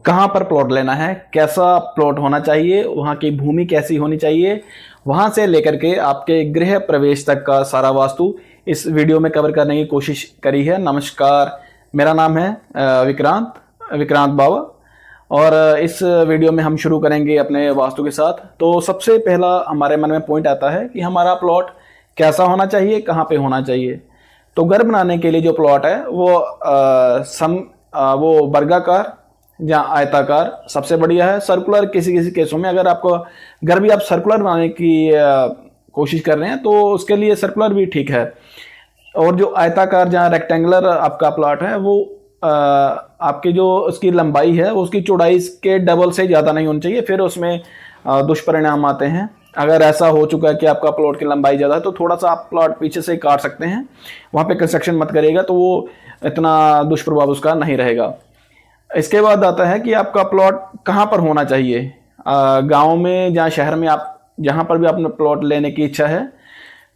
कहाँ पर प्लॉट लेना है, कैसा प्लॉट होना चाहिए, वहाँ की भूमि कैसी होनी चाहिए, वहाँ से लेकर के आपके गृह प्रवेश तक का सारा वास्तु इस वीडियो में कवर करने की कोशिश करी है। नमस्कार, मेरा नाम है विक्रांत बाबा और इस वीडियो में हम शुरू करेंगे अपने वास्तु के साथ। तो सबसे पहला हमारे मन में पॉइंट आता है कि हमारा प्लॉट कैसा होना चाहिए, कहाँ पे होना चाहिए। तो घर बनाने के लिए जो प्लॉट है वो वर्गाकार या आयताकार सबसे बढ़िया है। सर्कुलर किसी किसी केसों में, अगर आपको घर भी आप सर्कुलर बनाने की कोशिश कर रहे हैं तो उसके लिए सर्कुलर भी ठीक है। और जो आयताकार जहाँ रेक्टेंगुलर आपका प्लॉट है वो आपकी जो उसकी लंबाई है उसकी चौड़ाई के डबल से ज़्यादा नहीं होनी चाहिए, फिर उसमें दुष्परिणाम आते हैं। अगर ऐसा हो चुका है कि आपका प्लॉट की लंबाई ज़्यादा है तो थोड़ा सा आप प्लॉट पीछे से काट सकते हैं, वहाँ पे कंस्ट्रक्शन मत करिएगा, तो वो इतना दुष्प्रभाव उसका नहीं रहेगा। इसके बाद आता है कि आपका प्लॉट कहाँ पर होना चाहिए। गांव में या शहर में, आप जहाँ पर भी आपने प्लॉट लेने की इच्छा है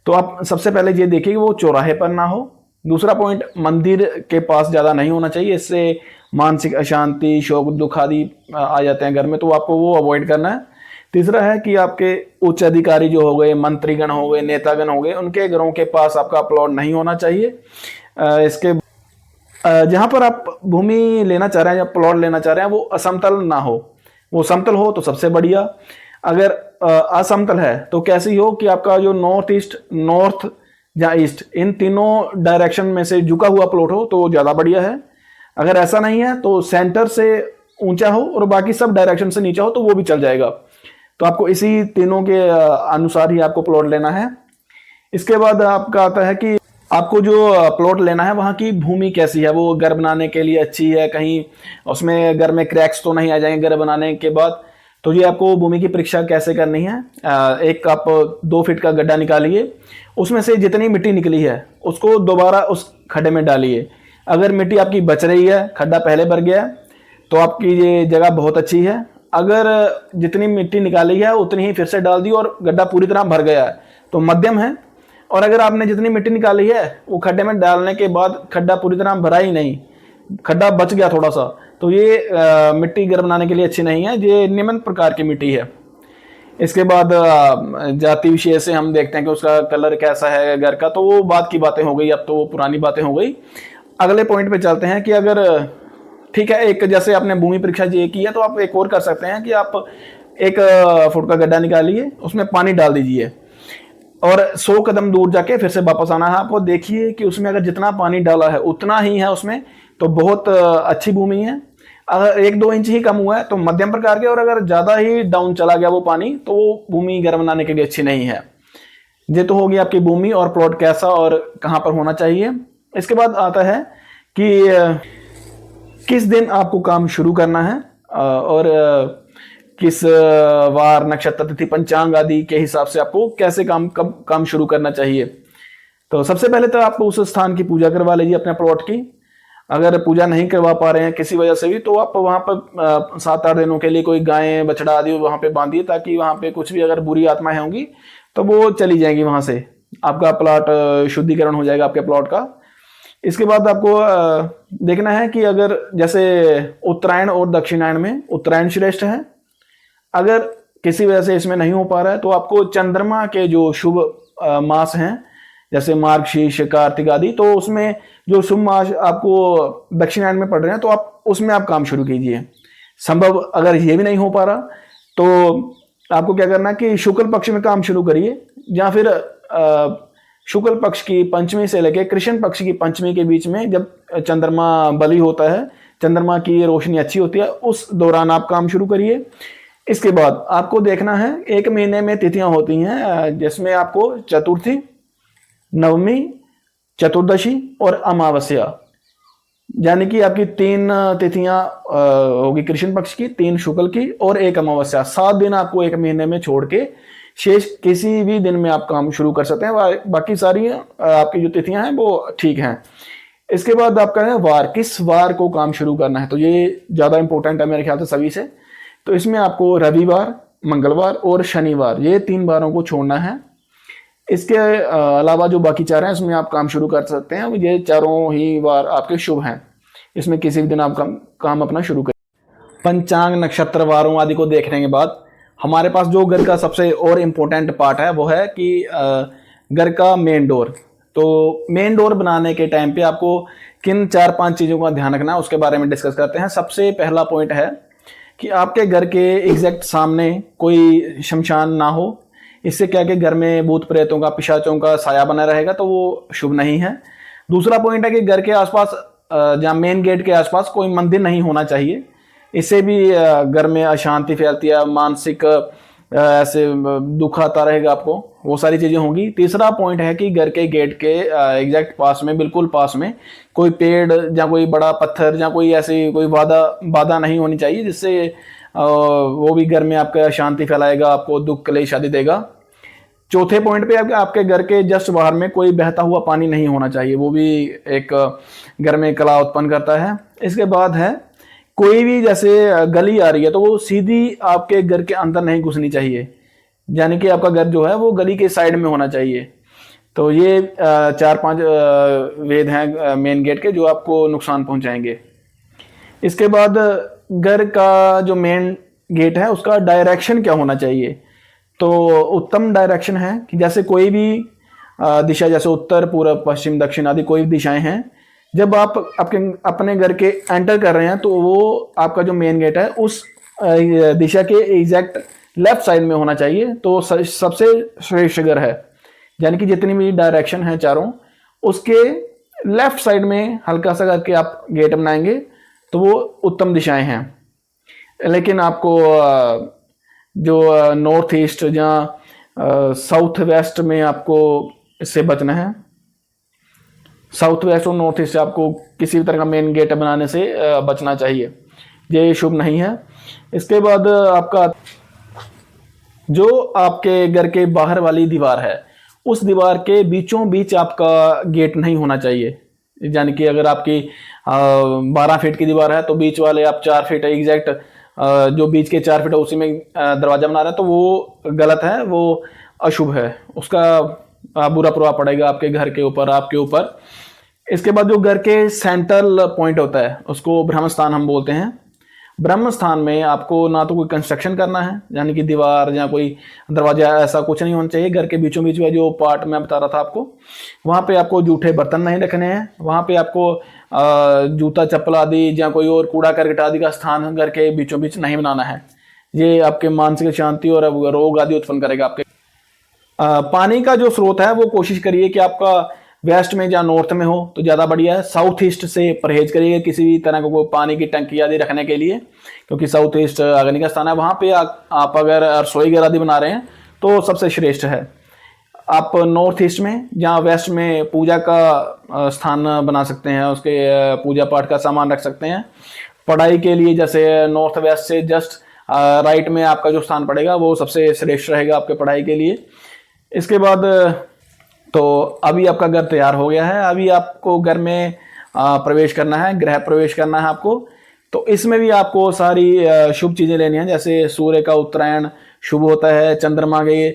तो आप सबसे पहले ये देखिए कि वो चौराहे पर ना हो। दूसरा पॉइंट, मंदिर के पास ज़्यादा नहीं होना चाहिए, इससे मानसिक अशांति, शोक, दुख आदि आ जाते हैं घर में, तो आपको वो अवॉइड करना है। तीसरा है कि आपके उच्च अधिकारी जो हो गए, मंत्रीगण हो गए, नेतागण हो गए, उनके घरों के पास आपका प्लॉट नहीं होना चाहिए। इसके जहाँ पर आप भूमि लेना चाह रहे हैं या प्लॉट लेना चाह रहे हैं वो असमतल ना हो। वो समतल हो तो सबसे बढ़िया। अगर असमतल है तो कैसी हो कि आपका जो नॉर्थ ईस्ट, नॉर्थ या ईस्ट, इन तीनों डायरेक्शन में से झुका हुआ प्लॉट हो तो ज़्यादा बढ़िया है। अगर ऐसा नहीं है तो सेंटर से ऊंचा हो और बाकी सब डायरेक्शन से नीचा हो तो वो भी चल जाएगा। तो आपको इसी तीनों के अनुसार ही आपको प्लॉट लेना है। इसके बाद आपका आता है कि आपको जो प्लॉट लेना है वहाँ की भूमि कैसी है, वो घर बनाने के लिए अच्छी है, कहीं उसमें घर में क्रैक्स तो नहीं आ जाएंगे घर बनाने के बाद। तो ये आपको भूमि की परीक्षा कैसे करनी है। एक आप 2 फीट का गड्ढा निकालिए, उसमें से जितनी मिट्टी निकली है उसको दोबारा उस खड्डे में डालिए। अगर मिट्टी आपकी बच रही है, खड्डा पहले भर गया है, तो आपकी ये जगह बहुत अच्छी है। अगर जितनी मिट्टी निकाली है उतनी ही फिर से डाल दी और गड्ढा पूरी तरह भर गया है तो मध्यम है। और अगर आपने जितनी मिट्टी निकाली है वो खड्डे में डालने के बाद खड्डा पूरी तरह भरा ही नहीं, खड्डा बच गया थोड़ा सा, तो ये मिट्टी घर बनाने के लिए अच्छी नहीं है। ये निम्न प्रकार की मिट्टी है। इसके बाद जाति विशेष से हम देखते हैं कि उसका कलर कैसा है घर का, तो वो बात की बातें हो गई, अब तो वो पुरानी बातें हो गई। अगले पॉइंट पे चलते हैं कि अगर ठीक है, एक जैसे आपने भूमि परीक्षा ये की है तो आप एक और कर सकते हैं कि आप 1 फुट का गड्ढा निकालिए, उसमें पानी डाल दीजिए और 100 कदम दूर जाके फिर से वापस आना है। आपको देखिए कि उसमें अगर जितना पानी डाला है उतना ही है उसमें, तो बहुत अच्छी भूमि है। अगर 1-2 इंच ही कम हुआ है तो मध्यम प्रकार के, और अगर ज़्यादा ही डाउन चला गया वो पानी तो वो भूमि घर बनाने के लिए अच्छी नहीं है। ये तो होगी आपकी भूमि और प्लॉट कैसा और कहाँ पर होना चाहिए। इसके बाद आता है कि किस दिन आपको काम शुरू करना है और किस वार, नक्षत्र, तिथि, पंचांग आदि के हिसाब से आपको कैसे कब काम शुरू करना चाहिए। तो सबसे पहले तो आप उस स्थान की पूजा करवा लीजिए अपने प्लॉट की। अगर पूजा नहीं करवा पा रहे हैं किसी वजह से भी, तो आप वहाँ पर 7-8 दिनों के लिए कोई गाय, बछड़ा आदि वहाँ पे बांधिए, ताकि वहाँ पे कुछ भी अगर बुरी आत्माएं होंगी तो वो चली जाएंगी वहाँ से। आपका प्लॉट शुद्धिकरण हो जाएगा आपके प्लॉट का। इसके बाद आपको देखना है कि अगर जैसे उत्तरायण और दक्षिणायन में उत्तरायण श्रेष्ठ है। अगर किसी वजह से इसमें नहीं हो पा रहा है तो आपको चंद्रमा के जो शुभ मास हैं, जैसे मार्गशीर्ष, कार्तिक आदि, तो उसमें जो शुभ मास आपको दक्षिणायन में पड़ रहे हैं तो आप उसमें आप काम शुरू कीजिए। संभव अगर ये भी नहीं हो पा रहा तो आपको क्या करना है कि शुक्ल पक्ष में काम शुरू करिए, या फिर शुक्ल पक्ष की पंचमी से लेकर कृष्ण पक्ष की पंचमी के बीच में, जब चंद्रमा बली होता है, चंद्रमा की रोशनी अच्छी होती है, उस दौरान आप काम शुरू करिए। इसके बाद आपको देखना है 1 महीने में तिथियां होती हैं, जिसमें आपको चतुर्थी, नवमी, चतुर्दशी और अमावस्या, यानी कि आपकी 3 तिथियां होगी कृष्ण पक्ष की, 3 शुक्ल की और 1 अमावस्या। 7 दिन आपको 1 महीने में छोड़ के शेष किसी भी दिन में आप काम शुरू कर सकते हैं। बाकी सारी आपकी जो तिथियां हैं वो ठीक हैं। इसके बाद आपका है वार, किस वार को काम शुरू करना है, तो ये ज़्यादा इंपॉर्टेंट है मेरे ख्याल से सभी से। तो इसमें आपको रविवार, मंगलवार और शनिवार, ये 3 बारों को छोड़ना है। इसके अलावा जो बाकी 4 हैं इसमें आप काम शुरू कर सकते हैं। ये चारों ही वार आपके शुभ हैं, इसमें किसी भी दिन आप काम अपना शुरू करें। पंचांग, नक्षत्र, वारों आदि को देखने के बाद हमारे पास जो घर का सबसे और इम्पोर्टेंट पार्ट है वो है कि घर का मेन डोर। तो मेन डोर बनाने के टाइम पे आपको किन 4-5 चीज़ों का ध्यान रखना है उसके बारे में डिस्कस करते हैं। सबसे पहला पॉइंट है कि आपके घर के एग्जैक्ट सामने कोई शमशान ना हो। इससे क्या कि घर में भूत प्रेतों का, पिशाचों का साया बना रहेगा, तो वो शुभ नहीं है। दूसरा पॉइंट है कि घर के आसपास, जहाँ मेन गेट के आसपास कोई मंदिर नहीं होना चाहिए। इससे भी घर में अशांति फैलती है, मानसिक ऐसे दुख आता रहेगा आपको, वो सारी चीज़ें होंगी। तीसरा पॉइंट है कि घर के गेट के एग्जैक्ट पास में, बिल्कुल पास में कोई पेड़ या कोई बड़ा पत्थर या कोई ऐसी कोई बाधा नहीं होनी चाहिए, जिससे वो भी घर में आपका अशांति फैलाएगा, आपको दुख कलेश आदि देगा। चौथे पॉइंट पे आपके घर के जस्ट बाहर में कोई बहता हुआ पानी नहीं होना चाहिए, वो भी एक घर में कला उत्पन्न करता है। इसके बाद है कोई भी जैसे गली आ रही है तो वो सीधी आपके घर के अंदर नहीं घुसनी चाहिए, यानी कि आपका घर जो है वो गली के साइड में होना चाहिए। तो ये 4-5 वेद हैं मेन गेट के जो आपको नुकसान पहुंचाएंगे। इसके बाद घर का जो मेन गेट है उसका डायरेक्शन क्या होना चाहिए। तो उत्तम डायरेक्शन है कि जैसे कोई भी दिशा, जैसे उत्तर, पूर्व, पश्चिम, दक्षिण आदि कोई भी दिशाएं हैं, जब आप अपने घर के एंटर कर रहे हैं तो वो आपका जो मेन गेट है उस दिशा के एग्जैक्ट लेफ्ट साइड में होना चाहिए। तो सबसे श्रेष्ठ घर है, यानी कि जितनी भी डायरेक्शन है चारों, उसके लेफ्ट साइड में हल्का सा करके आप गेट बनाएंगे तो वो उत्तम दिशाएं हैं। लेकिन आपको जो नॉर्थ ईस्ट या साउथ वेस्ट में आपको इससे बचना है। साउथ वेस्ट और नॉर्थ ईस्ट से आपको किसी भी तरह का मेन गेट बनाने से बचना चाहिए, ये शुभ नहीं है। इसके बाद आपका जो आपके घर के बाहर वाली दीवार है, उस दीवार के बीचों बीच आपका गेट नहीं होना चाहिए। यानी कि अगर आपकी 12 फीट की दीवार है तो बीच वाले आप 4 फीट एग्जैक्ट, जो बीच के 4 फीट है उसी में दरवाजा बना रहे हैं, तो वो गलत है, वो अशुभ है, उसका बुरा प्रभाव पड़ेगा आपके घर के ऊपर, आपके ऊपर। इसके बाद जो घर के सेंट्रल पॉइंट होता है उसको ब्रह्म स्थान हम बोलते हैं। ब्रह्म स्थान में आपको ना तो कोई कंस्ट्रक्शन करना है, यानी कि दीवार या कोई दरवाजा, ऐसा कुछ नहीं होना चाहिए। घर के बीचों बीच में जो पार्ट मैं बता रहा था आपको, वहाँ पे आपको जूठे बर्तन नहीं रखने हैं। वहाँ पे आपको जूता चप्पल आदि या कोई और कूड़ा करकट आदि का स्थान घर के बीचों बीच नहीं बनाना है। ये आपके मानसिक शांति और रोग आदि उत्पन्न करेगा आपके। पानी का जो स्रोत है वो कोशिश करिए कि आपका वेस्ट में या नॉर्थ में हो तो ज़्यादा बढ़िया है। साउथ ईस्ट से परहेज करिए किसी भी तरह को पानी की टंकी आदि रखने के लिए, क्योंकि साउथ ईस्ट अग्नि का स्थान है। वहाँ पे आप अगर रसोई घर आदि बना रहे हैं तो सबसे श्रेष्ठ है। आप नॉर्थ ईस्ट में या वेस्ट में पूजा का स्थान बना सकते हैं, उसके पूजा पाठ का सामान रख सकते हैं। पढ़ाई के लिए जैसे नॉर्थ वेस्ट से जस्ट राइट में आपका जो स्थान पड़ेगा वो सबसे श्रेष्ठ रहेगा आपके पढ़ाई के लिए। इसके बाद तो अभी आपका घर तैयार हो गया है, अभी आपको घर में प्रवेश करना है, गृह प्रवेश करना है आपको। तो इसमें भी आपको सारी शुभ चीज़ें लेनी हैं, जैसे सूर्य का उत्तरायण शुभ होता है, चंद्रमा के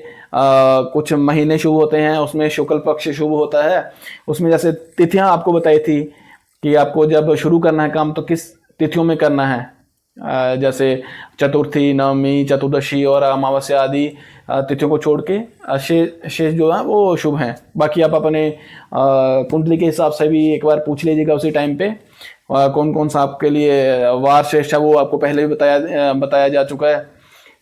कुछ महीने शुभ होते हैं, उसमें शुक्ल पक्ष शुभ होता है। उसमें जैसे तिथियां आपको बताई थी कि आपको जब शुरू करना है काम तो किस तिथियों में करना है, जैसे चतुर्थी, नवमी, चतुर्दशी और अमावस्या आदि तिथियों को छोड़ के शेष जो है वो शुभ हैं। बाकी आप अपने कुंडली के हिसाब से भी एक बार पूछ लीजिएगा उसी टाइम पे कौन कौन सा आपके लिए वार श्रेष्ठ है, वो आपको पहले भी बताया जा चुका है।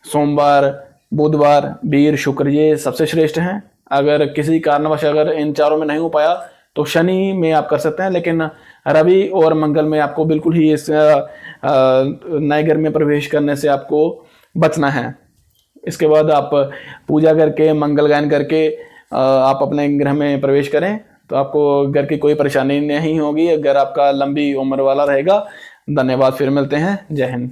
सोमवार, बुधवार, वीर, शुक्र ये सबसे श्रेष्ठ हैं। अगर किसी कारणवश अगर इन चारों में नहीं हो पाया तो शनि में आप कर सकते हैं, लेकिन रवि और मंगल में आपको बिल्कुल ही इस नए घर में प्रवेश करने से आपको बचना है। इसके बाद आप पूजा करके, मंगल गायन करके आप अपने गृह में प्रवेश करें तो आपको घर की कोई परेशानी नहीं होगी, घर आपका लंबी उम्र वाला रहेगा। धन्यवाद, फिर मिलते हैं। जय हिंद।